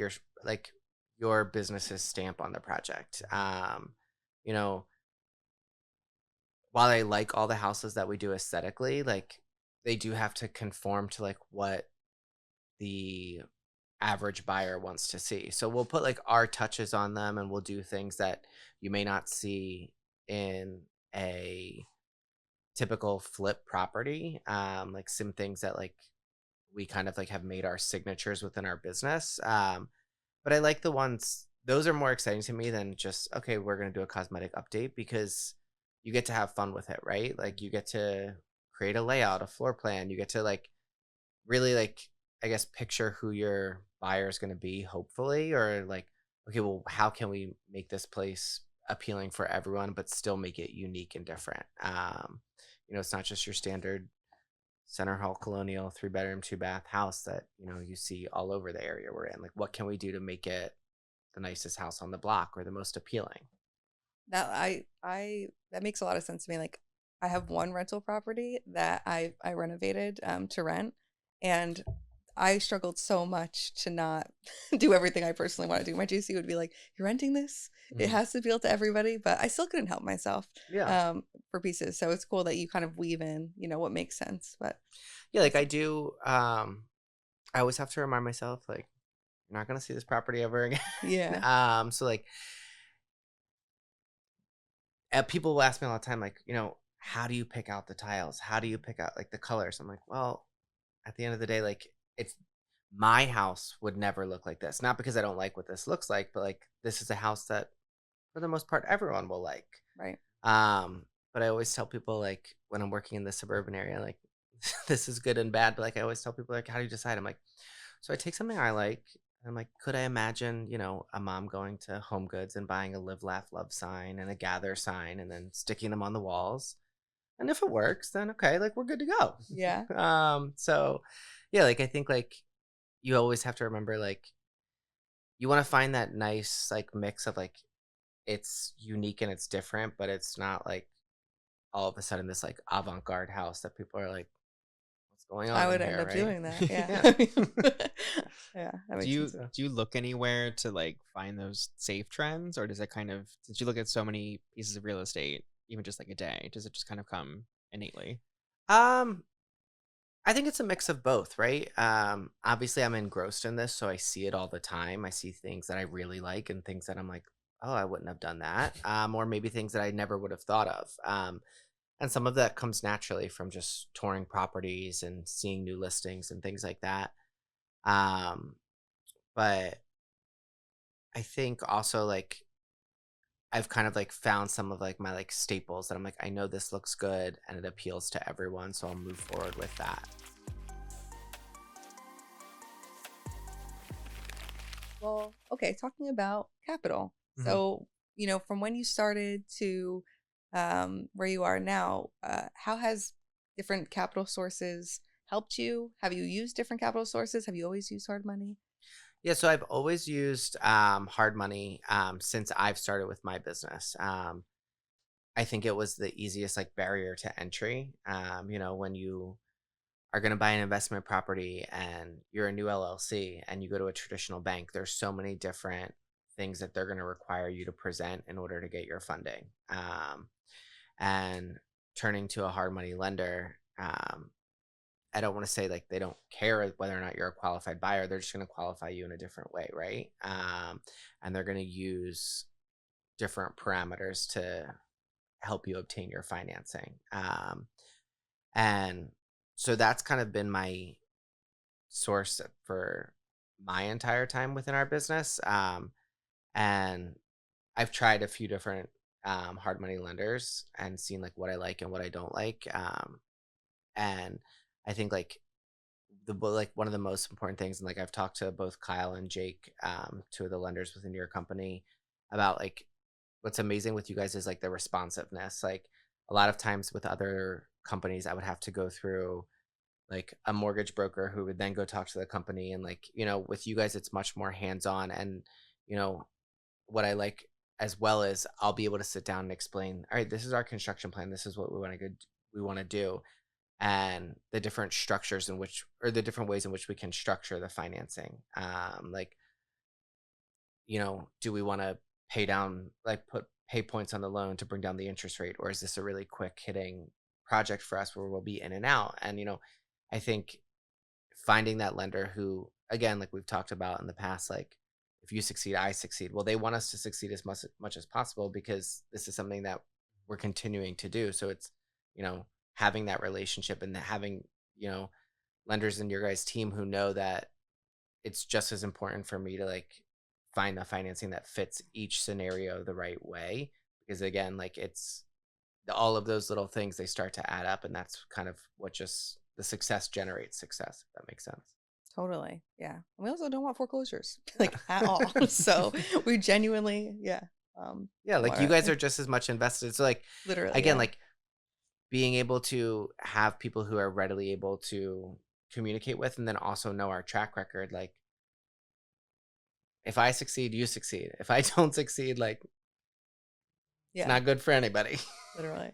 your business's stamp on the project. You know, while I like all the houses that we do aesthetically, like they do have to conform to like what the average buyer wants to see. So we'll put like our touches on them, and we'll do things that you may not see in a typical flip property. Like some things that like we kind of like have made our signatures within our business. But I like those are more exciting to me than just, okay, we're going to do a cosmetic update, because you get to have fun with it, right? Like you get to create a layout, a floor plan. You get to like really like, I guess, picture who your buyer is going to be, hopefully, or like, okay, well, how can we make this place appealing for everyone, but still make it unique and different? It's not just your standard center hall colonial 3-bedroom 2-bath house that you see all over the area we're in. Like, what can we do to make it the nicest house on the block or the most appealing? That makes a lot of sense to me. Like, I have one rental property that I renovated to rent, and I struggled so much to not do everything I personally want to do. My GC would be like, "You're renting this; it has to appeal to everybody." But I still couldn't help myself Yeah. for pieces. So it's cool that you kind of weave in, what makes sense. But Yeah, like I do. I always have to remind myself, like, you're not gonna see this property ever again. yeah, So like, people will ask me all the time, like, how do you pick out the tiles? How do you pick out like the colors? I'm like, well, at the end of the day, like, it's my house would never look like this. Not because I don't like what this looks like, but like this is a house that for the most part everyone will like. right. But I always tell people, like, when I'm working in the suburban area, like this is good and bad, but like I always tell people, like, how do you decide? I'm like, so I take something I like, and I'm like, could I imagine, a mom going to Home Goods and buying a Live Laugh Love sign and a Gather sign and then sticking them on the walls? And if it works, then okay, like we're good to go. Yeah. So yeah, like I think like you always have to remember, like, you want to find that nice like mix of like it's unique and it's different, but it's not like all of a sudden this like avant-garde house that people are like, what's going on I in would end here, up right? doing that. Yeah. Yeah. Yeah, that Do makes you sense. do you look anywhere to like find those safe trends, or does it kind of, since you look at so many pieces of real estate, even just like a day, does it just kind of come innately? um I think it's a mix of both, right? Obviously I'm engrossed in this, so I see it all the time. I see things that I really like and things that I'm like, oh, I wouldn't have done that. Or maybe things that I never would have thought of. And some of that comes naturally from just touring properties and seeing new listings and things like that. Um, but I think also like I've kind of like found some of like my like staples that I'm like, I know this looks good and it appeals to everyone, so I'll move forward with that. Well, okay, talking about capital. Mhm. So, from when you started to where you are now, how has different capital sources helped you? Have you used different capital sources? Have you always used hard money? Yeah, so I've always used hard money since I've started with my business. I think it was the easiest like barrier to entry. When you are going to buy an investment property and you're a new LLC and you go to a traditional bank, there's so many different things that they're going to require you to present in order to get your funding. And turning to a hard money lender, I don't want to say like they don't care whether or not you're a qualified buyer. They're just going to qualify you in a different way, right? And they're going to use different parameters to help you obtain your financing. And so that's kind of been my source for my entire time within our business. And I've tried a few different hard money lenders and seen like what I like and what I don't like. And I think like like one of the most important things, and like I've talked to both Kyle and Jake, two of the lenders within your company, about like what's amazing with you guys is like the responsiveness. Like a lot of times with other companies, I would have to go through like a mortgage broker who would then go talk to the company, and like with you guys it's much more hands-on. And you know what I like as well is I'll be able to sit down and explain, all right, this is our construction plan, this is what we want to do, and the different structures in which, or the different ways in which we can structure the financing. Like, do we want to pay down, like pay points on the loan to bring down the interest rate? Or is this a really quick hitting project for us where we'll be in and out? And, I think finding that lender who, again, like we've talked about in the past, like if you succeed, I succeed. Well, they want us to succeed as much as possible because this is something that we're continuing to do. So it's, having that relationship and having, lenders in your guys' team who know that it's just as important for me to like find the financing that fits each scenario the right way. Because again, like it's all of those little things, they start to add up, and that's kind of what just the success generates success, if that makes sense. Totally. Yeah. And we also don't want foreclosures like at all. So we genuinely, yeah. Yeah, like you want guys are just as much invested. So like literally, again, yeah. like being able to have people who are readily able to communicate with, and then also know our track record. Like if I succeed, you succeed. If I don't succeed, like it's Yeah, not good for anybody. literally.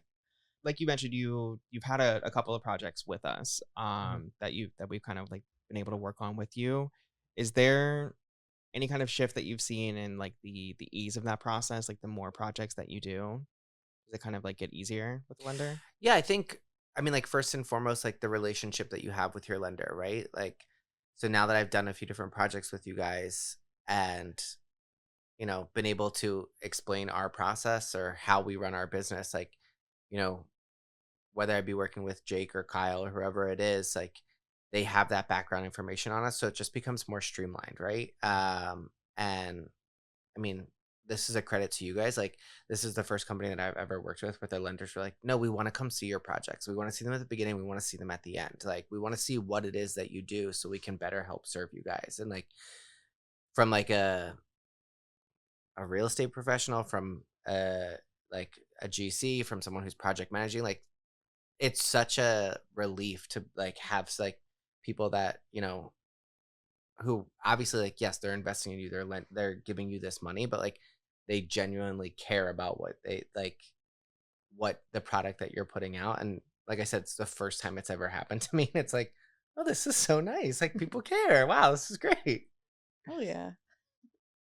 Like you mentioned, you've had a couple of projects with us Mhm. that we've kind of like been able to work on with you. Is there any kind of shift that you've seen in like the ease of that process? Like the more projects that you do, does it kind of like get easier with the lender? Yeah, I mean, like, first and foremost, like the relationship that you have with your lender, right? Like, so now that I've done a few different projects with you guys and, been able to explain our process or how we run our business, like, you know, whether I be working with Jake or Kyle or whoever it is, like, they have that background information on us. So it just becomes more streamlined, right? And I mean, this is a credit to you guys. Like, this is the first company that I've ever worked with where their lenders were like, no, we want to come see your projects. We want to see them at the beginning. We want to see them at the end. Like, we want to see what it is that you do so we can better help serve you guys. And like, from like a real estate professional, from like a GC, from someone who's project managing, like, it's such a relief to like have like people that, who obviously like yes they're investing in you, they're giving you this money, but like they genuinely care about what they like, what the product that you're putting out. And like I said, it's the first time it's ever happened to me, and it's like, oh, this is so nice, like people care, wow, this is great. Oh yeah.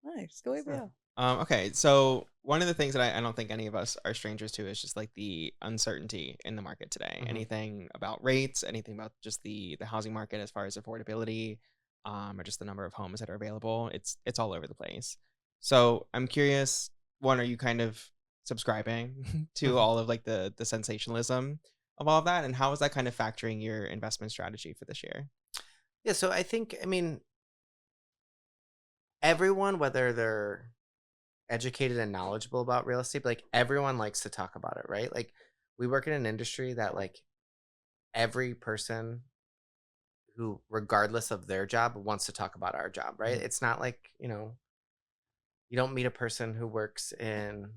Nice. Go So, ABL. Okay, so one of the things that I don't think any of us are strangers to is just like the uncertainty in the market today. mhm. Anything about rates, anything about just the housing market as far as affordability, or just the number of homes that are available. It's all over the place. So I'm curious, one, are you kind of subscribing to all of like the sensationalism of all of that, and how is that kind of factoring your investment strategy for this year? Yeah, so I mean, everyone, whether they're educated and knowledgeable about real estate, but like everyone likes to talk about it, right? Like we work in an industry that like every person who, regardless of their job, wants to talk about our job, right? It's not like, you don't meet a person who works in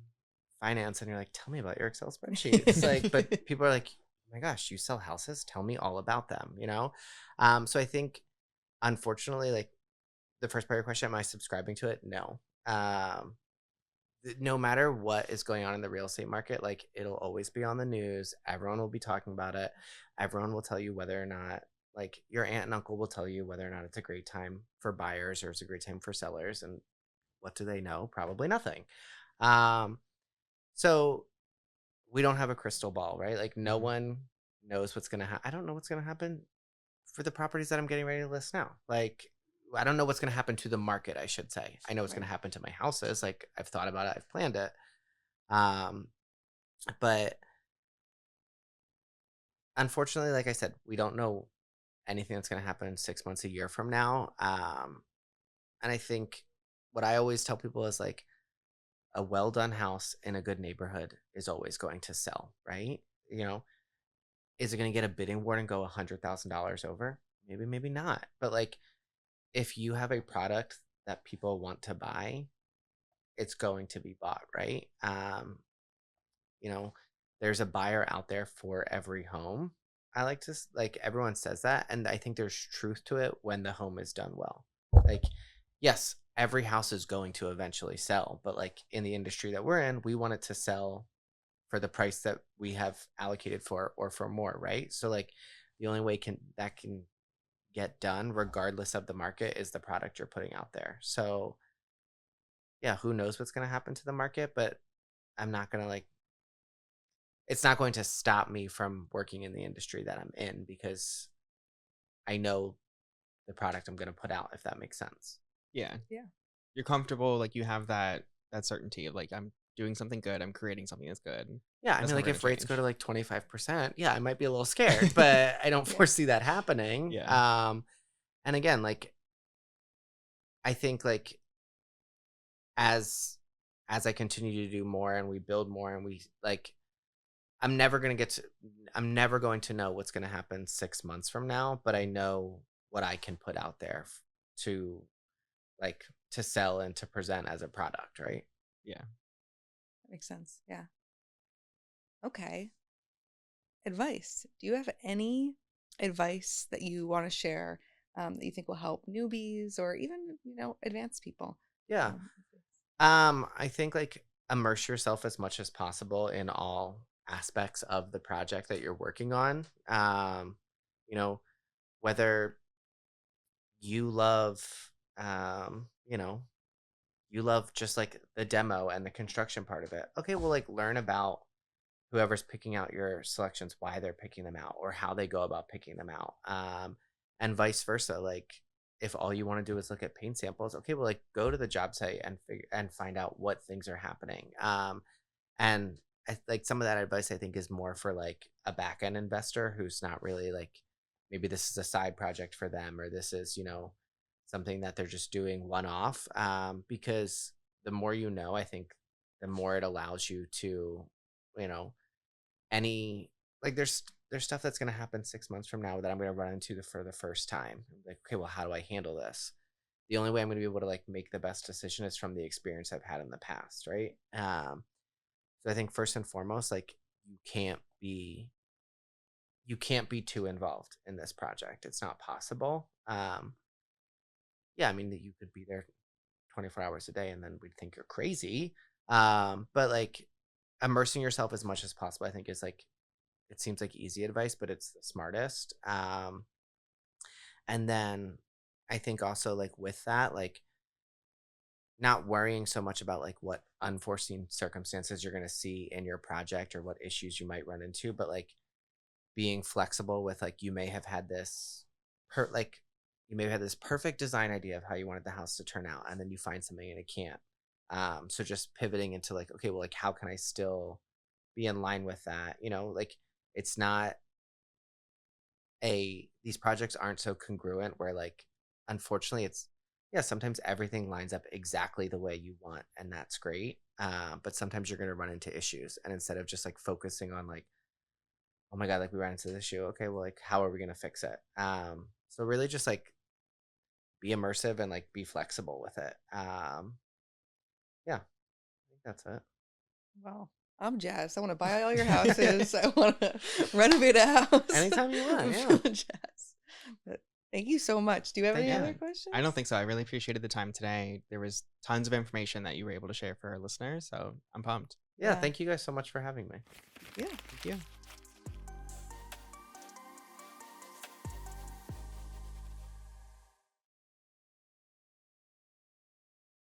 finance and you're like, tell me about your Excel spreadsheets. Like, but people are like, oh my gosh, you sell houses? Tell me all about them, So I think, unfortunately, like the first part of your question, am I subscribing to it? No. No matter what is going on in the real estate market, like it'll always be on the news. Everyone will be talking about it. Everyone will tell you whether or not, like your aunt and uncle will tell you whether or not it's a great time for buyers or it's a great time for sellers. And what do they know? Probably nothing. So we don't have a crystal ball, right? Like no one knows what's going to happen. I don't know what's going to happen for the properties that I'm getting ready to list now. Like, I don't know what's going to happen to the market, I should say. I know what's going to happen to my houses. Like I've thought about it. I've planned it. But unfortunately, like I said, we don't know anything that's going to happen 6 months, a year from now. And I think what I always tell people is like a well done house in a good neighborhood is always going to sell, right? Is it going to get a bidding war and go $100,000 over? Maybe, maybe not. But like, if you have a product that people want to buy, it's going to be bought, right? There's a buyer out there for every home. I like to, like, everyone says that, and I think there's truth to it when the home is done well. Like, yes, every house is going to eventually sell, but like in the industry that we're in, we want it to sell for the price that we have allocated for or for more, right? So like the only way that can get done regardless of the market is the product you're putting out there. So yeah, who knows what's going to happen to the market, but I'm not going to it's not going to stop me from working in the industry that I'm in because I know the product I'm going to put out, if that makes sense. Yeah. Yeah. You're comfortable, like you have that certainty of like, I'm doing something good, I'm creating something that's good. Yeah, I mean, like if rates go to like 25%, yeah, I might be a little scared, but I don't foresee that happening. Yeah. And again, like I think like as I continue to do more and we build more and we like, I'm never going to know what's going to happen 6 months from now, but I know what I can put out there to sell and to present as a product, right? Yeah. That makes sense. Yeah. Okay. Advice. Do you have any advice that you want to share that you think will help newbies or even, advanced people? Yeah. I think like immerse yourself as much as possible in all aspects of the project that you're working on. Whether you love, you love just like the demo and the construction part of it. Okay, well, like learn about whoever's picking out your selections, why they're picking them out, or how they go about picking them out, and vice versa. Like if all you want to do is look at paint samples, okay, well, like go to the job site and find out what things are happening. And like some of that advice I think is more for like a back end investor who's not really like maybe this is a side project for them or this is something that they're just doing one off. Because the more I think the more it allows you to you know any like there's stuff that's going to happen 6 months from now that I'm going to run into for the first time. Like, okay, well, how do I handle this? The only way I'm going to be able to like make the best decision is from the experience I've had in the past, right? So I think first and foremost, like you can't be too involved in this project. It's not possible. Yeah, I mean that you could be there 24 hours a day and then we'd think you're crazy. But like immersing yourself as much as possible, I think is like, it seems like easy advice, but it's the smartest. And then I think also like with that, like not worrying so much about like what unforeseen circumstances you're going to see in your project or what issues you might run into, but like being flexible with like you may have had this perfect design idea of how you wanted the house to turn out, and then you find something and it can't. So just pivoting into like, okay, well, like how can I still be in line with that? Like it's not these projects aren't so congruent where like unfortunately sometimes everything lines up exactly the way you want and that's great. But sometimes you're going to run into issues, and instead of just like focusing on like, oh my god, like we ran into this issue, okay, well, like how are we going to fix it? So really just like be immersive and like be flexible with it. Yeah, I think that's it. Wow. I'm jazzed. I want to buy all your houses. I want to renovate a house. Anytime you want, I'm yeah. feeling jazzed. But thank you so much. Do you have any Thank other you. questions? I don't think so. I really appreciated the time today. There was tons of information that you were able to share for our listeners, so I'm pumped. Yeah, Yeah. thank you guys so much for having me. Yeah. Thank you.